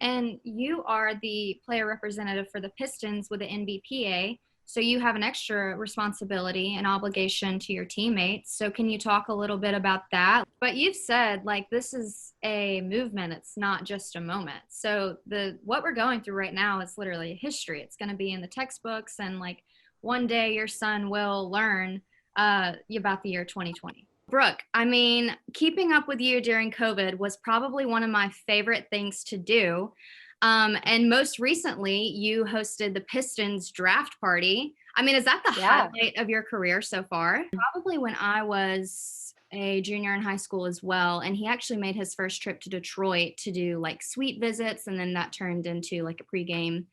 And you are the player representative for the Pistons with the NBPA. So you have an extra responsibility and obligation to your teammates. So can you talk a little bit about that? But you've said like this is a movement, it's not just a moment. So the what we're going through right now is literally history. It's going to be in the textbooks, and like one day your son will learn about the year 2020. Brooke, I mean, keeping up with you during COVID was probably one of my favorite things to do. And most recently, you hosted the Pistons draft party. I mean, is that the Yeah. highlight of your career so far? Probably when I was a junior in high school as well. And he actually made his first trip to Detroit to do like suite visits. And then that turned into like a pregame,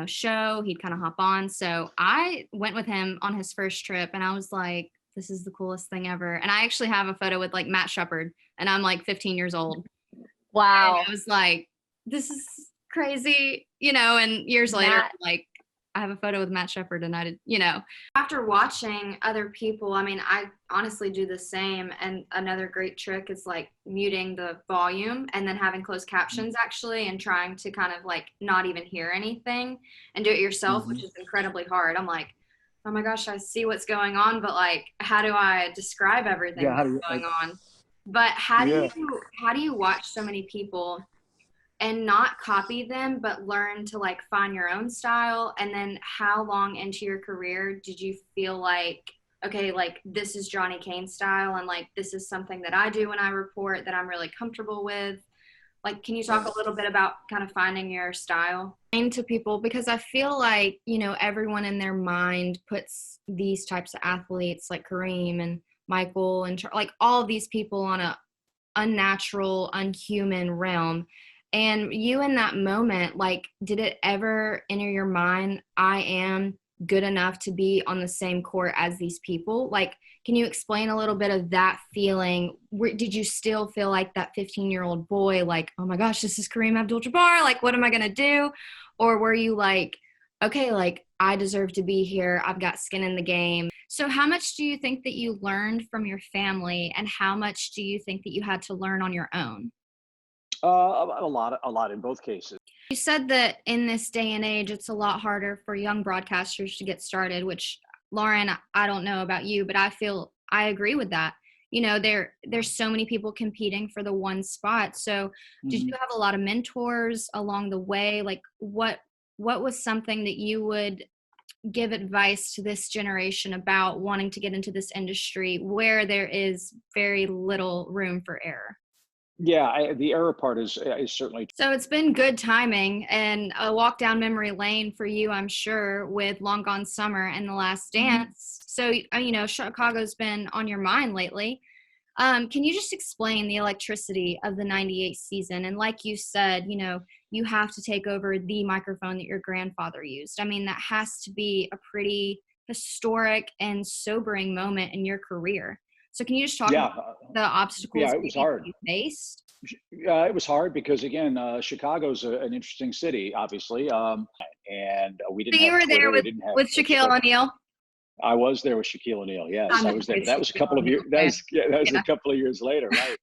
show. He'd kind of hop on. So I went with him on his first trip, and I was like, this is the coolest thing ever. And I actually have a photo with like Matt Shepard, and I'm like 15 years old. And Wow. I was like, this is crazy, and years later, Matt. like I have a photo with Matt Shepard, and I did, After watching other people, I mean, I honestly do the same. And another great trick is like muting the volume and then having closed captions actually, and trying to kind of like not even hear anything and do it yourself, which is incredibly hard. I'm like, oh my gosh, I see what's going on, but like, how do I describe everything Yeah, how do that's you, going on? But yeah. how do you watch so many people and not copy them, but learn to like find your own style? And then how long into your career did you feel like, okay, like this is Johnny Kane's style, and like this is something that I do when I report that I'm really comfortable with? Like, can you talk a little bit about kind of finding your style? To people, because I feel like, everyone in their mind puts these types of athletes like Kareem and Michael and like all of these people on a unnatural, unhuman realm. And you in that moment, like, did it ever enter your mind, I am good enough to be on the same court as these people? Like, can you explain a little bit of that feeling? Did you still feel like that 15-year-old boy, like, oh my gosh, this is Kareem Abdul-Jabbar, like, what am I going to do? Or were you like, okay, like, I deserve to be here, I've got skin in the game? So how much do you think that you learned from your family, and how much do you think that you had to learn on your own? A lot in both cases. You said that in this day and age, it's a lot harder for young broadcasters to get started, which, Lauren, I don't know about you, but I feel I agree with that. There's so many people competing for the one spot. So did you Mhm. have a lot of mentors along the way? Like what was something that you would give advice to this generation about wanting to get into this industry where there is very little room for error? Yeah, the error part is certainly. So it's been good timing and a walk down memory lane for you, I'm sure, with Long Gone Summer and The Last Dance. So, Chicago's been on your mind lately. Can you just explain the electricity of the 98 season? And like you said, you have to take over the microphone that your grandfather used. I mean, that has to be a pretty historic and sobering moment in your career. So can you just talk Yeah, about the yeah, obstacles it was maybe that hard. you faced? It was hard because again, Chicago's an interesting city, obviously, and we So didn't you have were there Twitter. We with didn't have with Shaquille Facebook. O'Neal. I was there with Shaquille O'Neal. Yes, I'm I a was there, big but that was a Shaquille couple of O'Neal years. That fan. was, yeah, that was Yeah. a couple of years later, right?